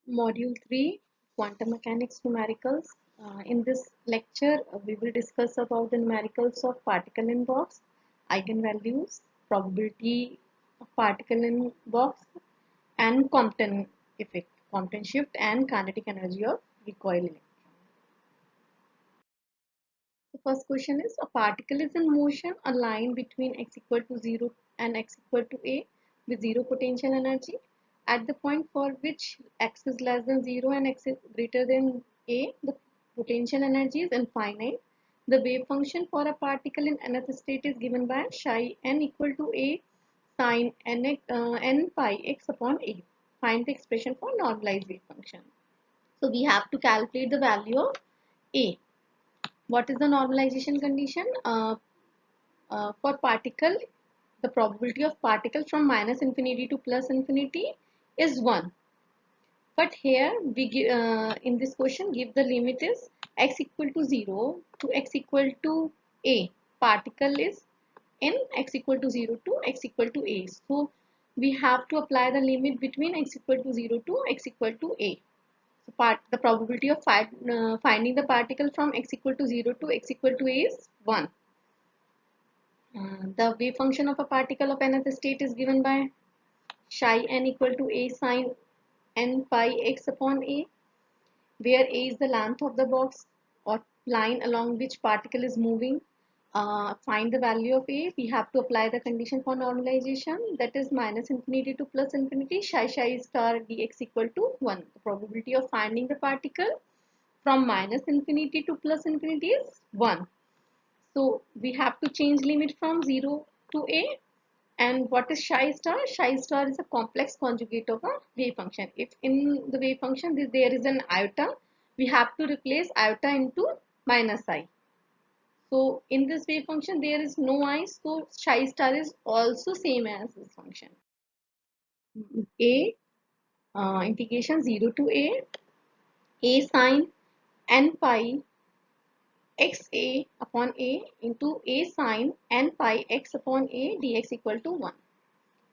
Module 3, Quantum Mechanics Numericals. In this lecture, we will discuss about the numericals of particle in box, eigenvalues, probability of particle in box, and Compton effect, Compton shift, and kinetic energy of recoil electron. The first question is, a particle is in motion, a line between x equal to 0 and x equal to a with 0 potential energy. At the point for which x is less than 0 and x is greater than a, the potential energy is infinite. The wave function for a particle in nth state is given by psi n equal to a sine n pi x upon a. Find the expression for normalized wave function. So we have to calculate the value of a. What is the normalization condition? For particle, the probability of particle from minus infinity to plus infinity is 1. But here we give, in this question give the limit is x equal to 0 to x equal to a. Particle is in x equal to 0 to x equal to a. So we have to apply the limit between x equal to 0 to x equal to a. So the probability of finding the particle from x equal to 0 to x equal to a is 1. The wave function of a particle of nth state is given by psi n equal to a sine n pi x upon a, where a is the length of the box or line along which particle is moving. Find the value of a. We have to apply the condition for normalization, that is minus infinity to plus infinity psi star dx equal to 1. The probability of finding the particle from minus infinity to plus infinity is 1. So we have to change limit from 0 to a. And what is psi star? Psi star is a complex conjugate of a wave function. If in the wave function there is an iota, we have to replace iota into minus I. So in this wave function there is no I, so psi star is also same as this function. A integration 0 to a sine n pi x a upon a into a sine n pi x upon a dx equal to 1.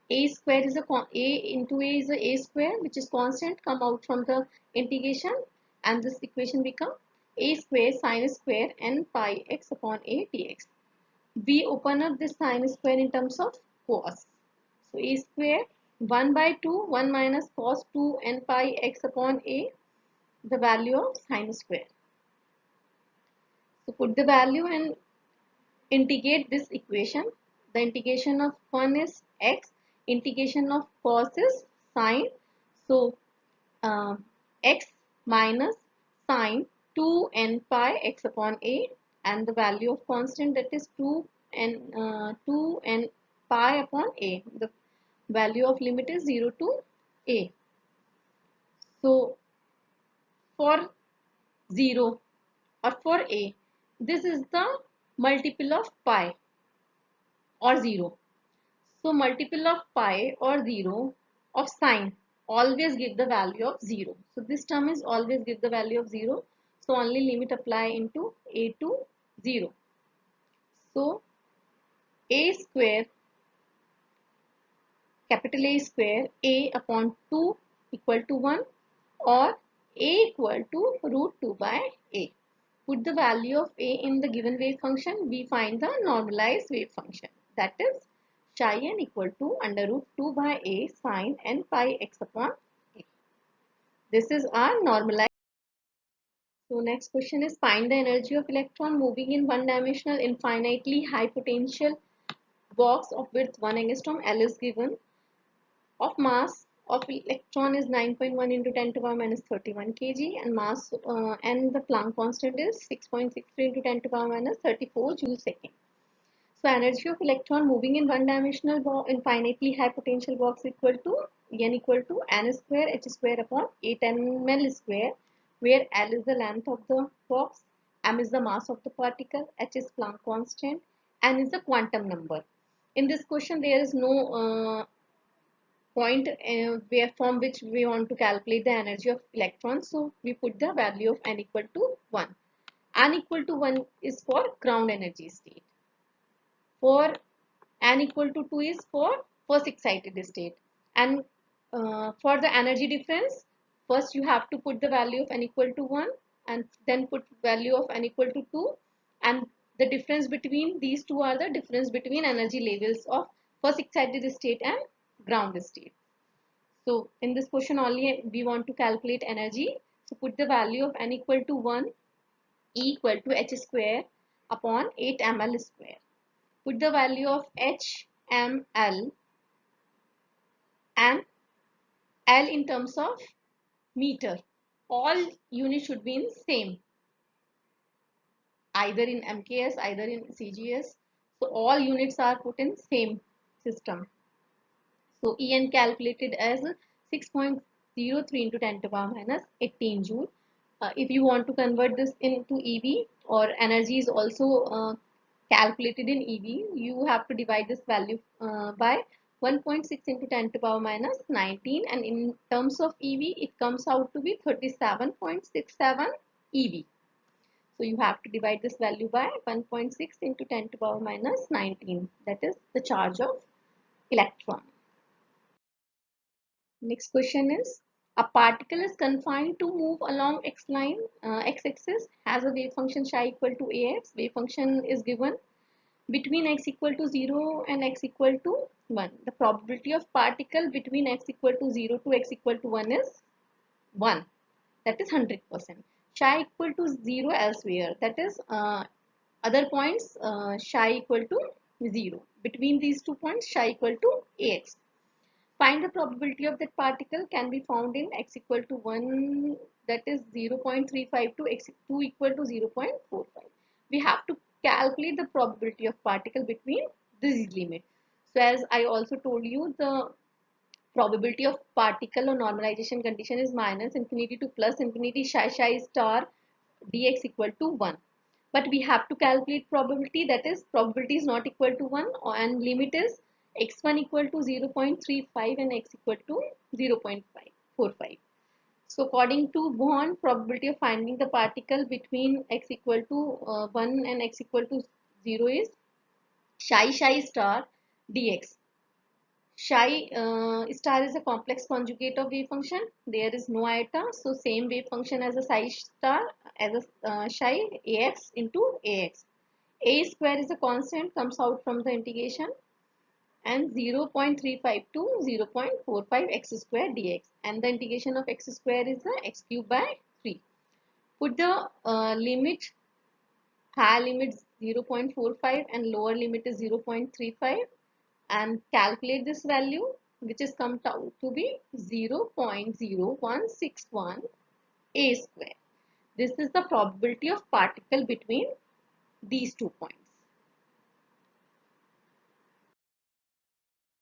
A square is a into a is a square which is constant, come out from the integration, and this equation become a square sine square n pi x upon a dx. We open up this sine square in terms of cos. So a square 1 by 2 1 minus cos 2 n pi x upon a, the value of sine square. So put the value and integrate this equation. The integration of 1 is x, integration of cos is sine. So x minus sine 2 n pi x upon a, and the value of constant, that is 2 n pi upon a. The value of limit is 0 to a. So for 0 or for a, this is the multiple of pi or 0. So multiple of pi or 0 of sine always give the value of 0. So this term is always give the value of 0. So only limit apply into a to 0. So a square, capital A square, a upon 2 equal to 1, or a equal to root 2 by a. Put the value of a in the given wave function, we find the normalized wave function, that is psi n equal to under root 2 by a sine n pi x upon a. This is our normalized. So next question is, find the energy of electron moving in one-dimensional infinitely high potential box of width 1 angstrom. L is given. Of mass of electron is 9.1 into 10 to the power minus 31 kg, and mass and the Planck constant is 6.63 into 10 to the power minus 34 joule second. So energy of electron moving in one-dimensional infinitely high potential box equal to n equal to n square h square upon 8 ml square, where L is the length of the box, m is the mass of the particle, h is Planck constant, n is the quantum number. In this question there is no point where from which we want to calculate the energy of electrons, so we put the value of n equal to 1. N equal to 1 is for ground energy state. For n equal to 2 is for first excited state, and for the energy difference First you have to put the value of n equal to 1 and then put value of n equal to 2, and the difference between these two are the difference between energy levels of first excited state and ground state. So in this question only we want to calculate energy. So put the value of n equal to 1, E equal to h square upon 8 ml square. Put the value of h, m, l and L in terms of meter. All units should be in same, either in MKS, either in CGS. So all units are put in same system. So En calculated as 6.03 into 10 to the power minus 18 joule. If you want to convert this into EV, or energy is also calculated in EV, you have to divide this value by 1.6 into 10 to the power minus 19, and in terms of EV it comes out to be 37.67 EV. So you have to divide this value by 1.6 into 10 to the power minus 19, that is the charge of electron. Next question is, a particle is confined to move along x line, x-axis, has a wave function psi equal to ax. Wave function is given between x equal to 0 and x equal to 1. The probability of particle between x equal to 0 to x equal to 1 is 1. That is 100%. Psi equal to 0 elsewhere. That is other points psi equal to 0. Between these 2 points psi equal to ax. Find the probability of that particle can be found in x equal to 1, that is 0.35 to x 2 equal to 0.45. We have to calculate the probability of particle between these limits. So as I also told you, the probability of particle or normalization condition is minus infinity to plus infinity psi star dx equal to 1. But we have to calculate probability, that is probability is not equal to 1 and limit is x1 equal to 0.35 and x equal to 0.45. So according to Bohm, probability of finding the particle between x equal to 1 and x equal to 0 is psi star dx. Psi star is a complex conjugate of wave function. There is no iota, so same wave function as a psi star as a psi ax into ax. A square is a constant, comes out from the integration, and 0.35 to 0.45 x square dx, and the integration of x square is the x cube by 3. Put the limit, higher limit 0.45 and lower limit is 0.35, and calculate this value, which is come out to be 0.0161 a square. This is the probability of particle between these 2 points.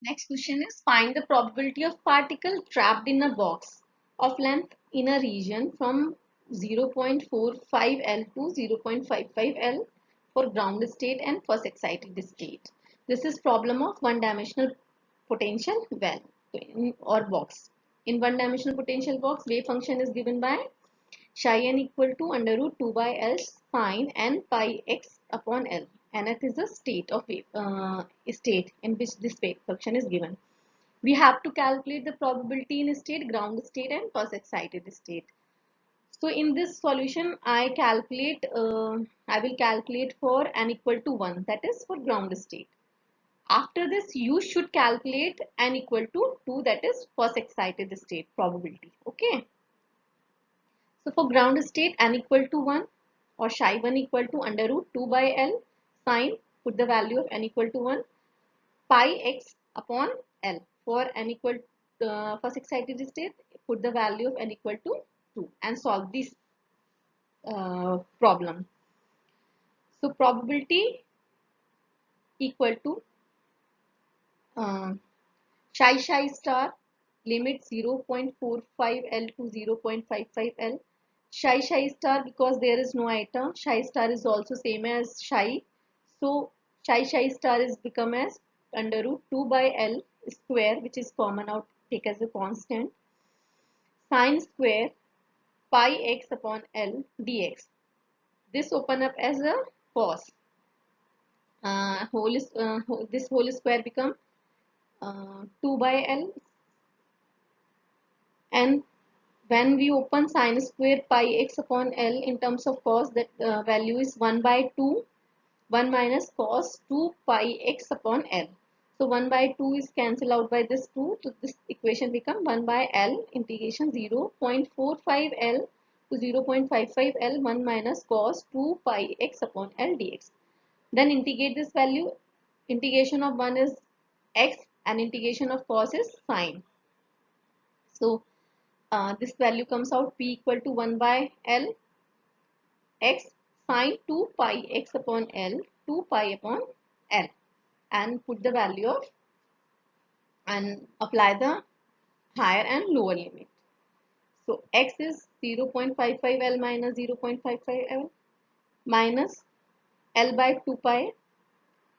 Next question is, find the probability of particle trapped in a box of length in a region from 0.45 L to 0.55 L for ground state and first excited state. This is problem of one-dimensional potential well or box. In one-dimensional potential box, wave function is given by psi n equal to under root 2 by L sine n pi x upon L. Nth is a state of wave, state in which this wave function is given. We have to calculate the probability in state, ground state and first excited state. So in this solution, I will calculate for n equal to 1, that is for ground state. After this, you should calculate n equal to 2, that is first excited state probability. Okay. So for ground state, n equal to 1 or psi 1 equal to under root 2 by L sine, put the value of n equal to 1, pi x upon L. For n equal to first excited state, put the value of n equal to 2 and solve this problem. So probability equal to psi star limit 0.45 L to 0.55 L. Psi star, because there is no iota, psi star is also same as psi. So psi star is become as under root 2 by L square, which is common out, take as a constant, sine square pi x upon L dx. This open up as a cos. This whole square become 2 by L, and when we open sine square pi x upon L in terms of cos, that value is 1 by 2, 1 minus cos 2 pi x upon L. So 1 by 2 is cancelled out by this 2. So this equation become 1 by L integration 0.45 L to 0.55 L 1 minus cos 2 pi x upon L dx. Then integrate this value. Integration of 1 is x and integration of cos is sine. So this value comes out p equal to 1 by L x sine 2 pi x upon L 2 pi upon L, and put the value of and apply the higher and lower limit. So x is 0.55 L minus 0.55 L minus L by 2 pi.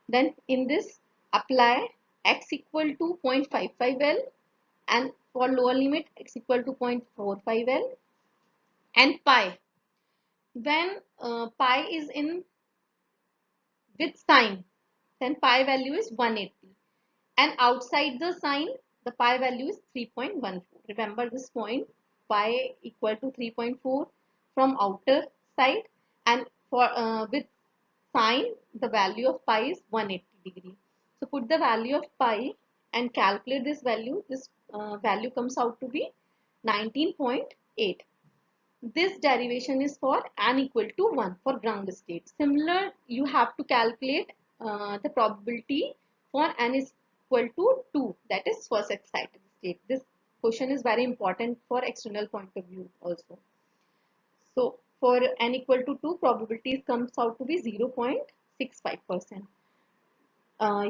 Then in this apply x equal to 0.55 L, and for lower limit x equal to 0.45 L, and pi. When pi is in with sign, then pi value is 180, and outside the sign the pi value is 3.14. Remember this point, pi equal to 3.4 from outer side, and for with sign the value of pi is 180 degree. So put the value of pi and calculate this value. This value comes out to be 19.8. This derivation is for n equal to 1 for ground state. Similar, you have to calculate the probability for n is equal to 2, that is first excited state. This question is very important for external point of view also. So for n equal to 2, probability comes out to be 0.65%.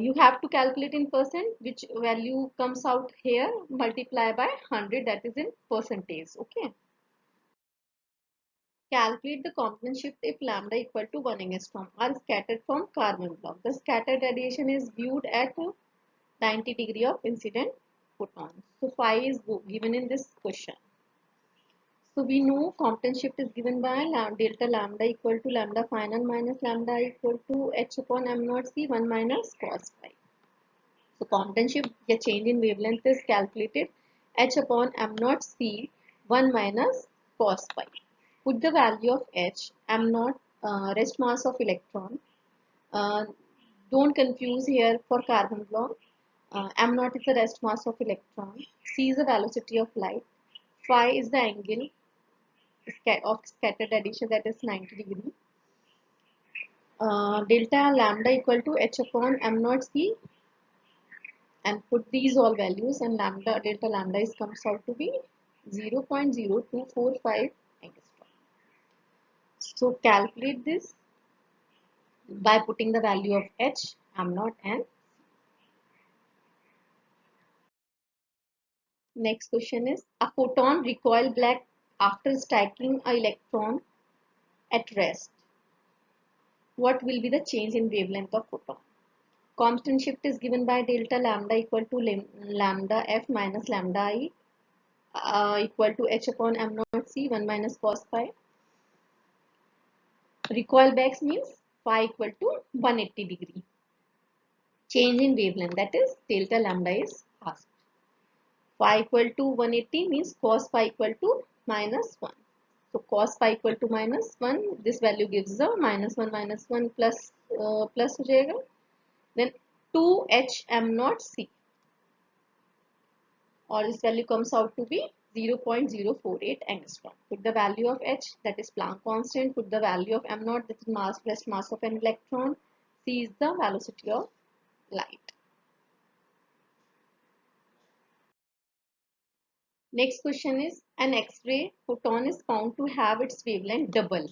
You have to calculate in percent, which value comes out here, multiply by 100, that is in percentage. Okay. Calculate the Compton shift if lambda equal to 1 angstrom are scattered from carbon block. The scattered radiation is viewed at 90 degree of incident photons. So phi is given in this question. So we know Compton shift is given by delta lambda equal to lambda final minus lambda equal to h upon m naught c 1 minus cos phi. So Compton shift, the change in wavelength is calculated h upon m naught c 1 minus cos phi. Put the value of h, m naught rest mass of electron. Uh, don't confuse here for carbon block. M naught is the rest mass of electron. C is the velocity of light. Phi is the angle of scattered radiation, that is 90 degree. Delta lambda equal to h upon m naught c, and put these all values, and lambda delta lambda is comes out to be 0.0245 angstrom. So calculate this by putting the value of h, m naught, and next question is a photon recoil back after striking an electron at rest. What will be the change in wavelength of photon? Compton shift is given by delta lambda equal to lambda f minus lambda I equal to h upon m naught c 1 minus cos phi. Recoil back means phi equal to 180 degree. Change in wavelength, that is delta lambda is asked. Phi equal to 180 means cos phi equal to minus 1. So cos phi equal to minus 1, this value gives the minus 1 plus plus हो जाएगा. Then 2h m naught c, or this value comes out to be 0.048 angstrom. Put the value of h, that is Planck constant. Put the value of m naught, that is rest mass of an electron. C is the velocity of light. Next question is, an X-ray photon is found to have its wavelength double.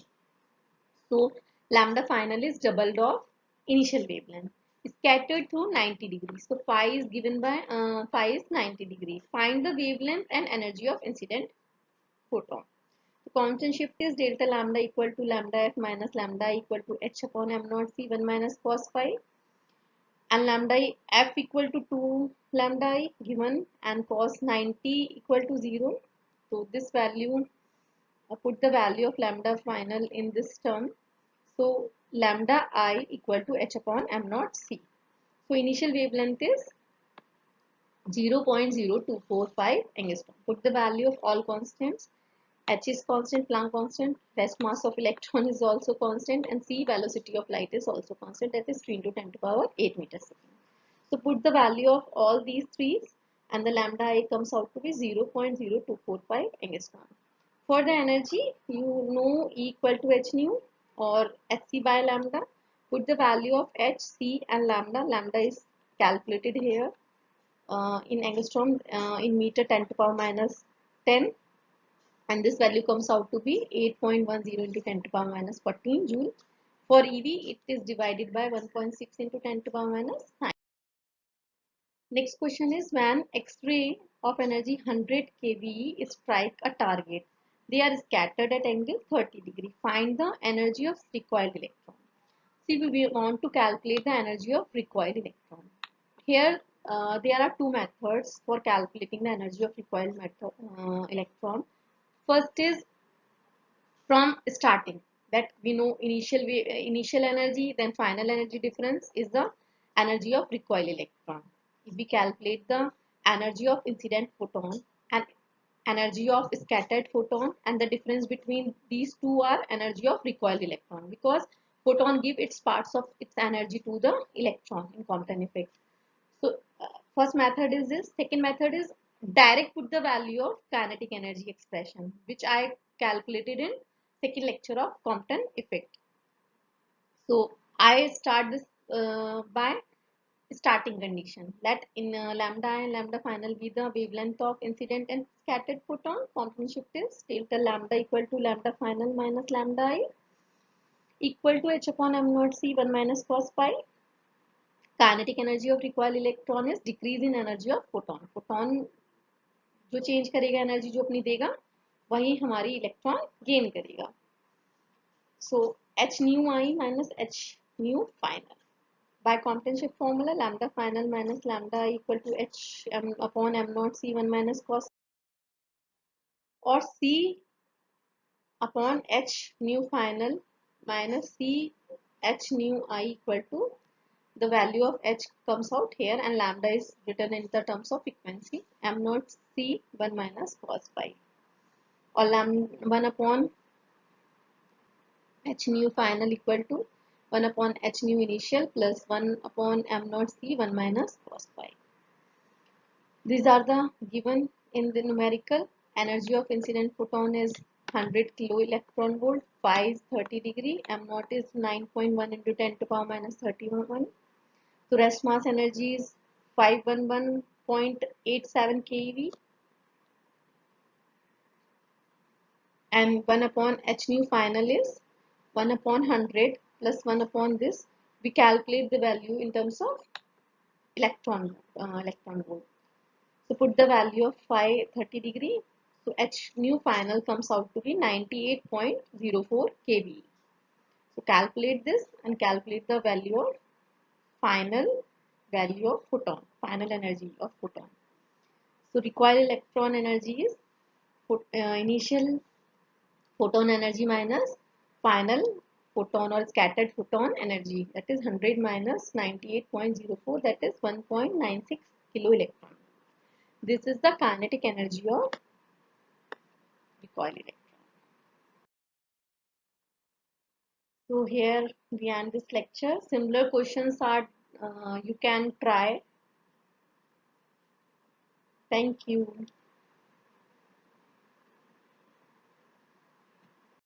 So lambda final is doubled of initial wavelength. Scattered through 90 degrees. So phi is given by phi is 90 degrees. Find the wavelength and energy of incident photon. The constant shift is delta lambda equal to lambda f minus lambda equal to h upon m naught c 1 minus cos phi, and lambda f equal to 2 lambda I given, and cos 90 equal to 0. So this value, put the value of lambda final in this term. So lambda I equal to h upon m naught c. So initial wavelength is 0.0245 angstrom. Put the value of all constants. H is constant, Planck constant, rest mass of electron is also constant, and C, velocity of light, is also constant, that is 3 into 10 to the power 8 meters second. So put the value of all these three and the lambda I comes out to be 0.0245 angstrom. For the energy, you know E equal to h nu or hc by lambda. Put the value of h, c and lambda. Lambda is calculated here in angstrom in meter 10 to the power minus 10, and this value comes out to be 8.10 into 10 to the power minus 14 joule. For EV, it is divided by 1.6 into 10 to the power minus 9. Next question is, when X-ray of energy 100 kV strike a target, they are scattered at angle 30 degree. Find the energy of recoiled electron. See, we want to calculate the energy of recoiled electron. Here, there are two methods for calculating the energy of recoiled electron. First is from starting, that we know initial energy, then final energy difference is the energy of recoil electron. If we calculate the energy of incident photon and energy of scattered photon, and the difference between these two are energy of recoil electron, because photon give its parts of its energy to the electron in Compton effect. So first method is this. Second method is direct put the value of kinetic energy expression, which I calculated in second lecture of Compton effect. So I start this by starting condition. Let in lambda and lambda final be the wavelength of incident and scattered photon. Compton shift is delta lambda equal to lambda final minus lambda I equal to h upon m naught c 1 minus cos pi. Kinetic energy of recoil electron is decrease in energy of photon. Photon जो change करेगा energy जो अपनी देगा वही हमारी electron gain करेगा. सो h nu I minus h nu final. By Compton shift formula, lambda final minus lambda I equal to h m upon m naught c 1 minus cos, or c upon h nu final minus c h nu I equal to, the value of h comes out here and lambda is written in the terms of frequency, m naught c 1 minus cos pi, or 1 upon h nu final equal to 1 upon h nu initial plus 1 upon m naught c 1 minus cos pi. These are the given in the numerical. Energy of incident photon is 100 kilo electron volt, phi is 30 degree, m naught is 9.1 into 10 to the power minus 31. So rest mass energy is 511.87 keV, and 1 upon h nu final is 1 upon 100 plus 1 upon this. We calculate the value in terms of electron volt. So put the value of phi 30 degree. So h nu final comes out to be 98.04 kV. So calculate this and calculate the value of final value of photon, final energy of photon. So recoil electron energy is initial photon energy minus final photon or scattered photon energy, that is 100 minus 98.04, that is 1.96 kilo electron. This is the kinetic energy of recoil electron. So here we end this lecture. Similar questions are you can try. Thank you.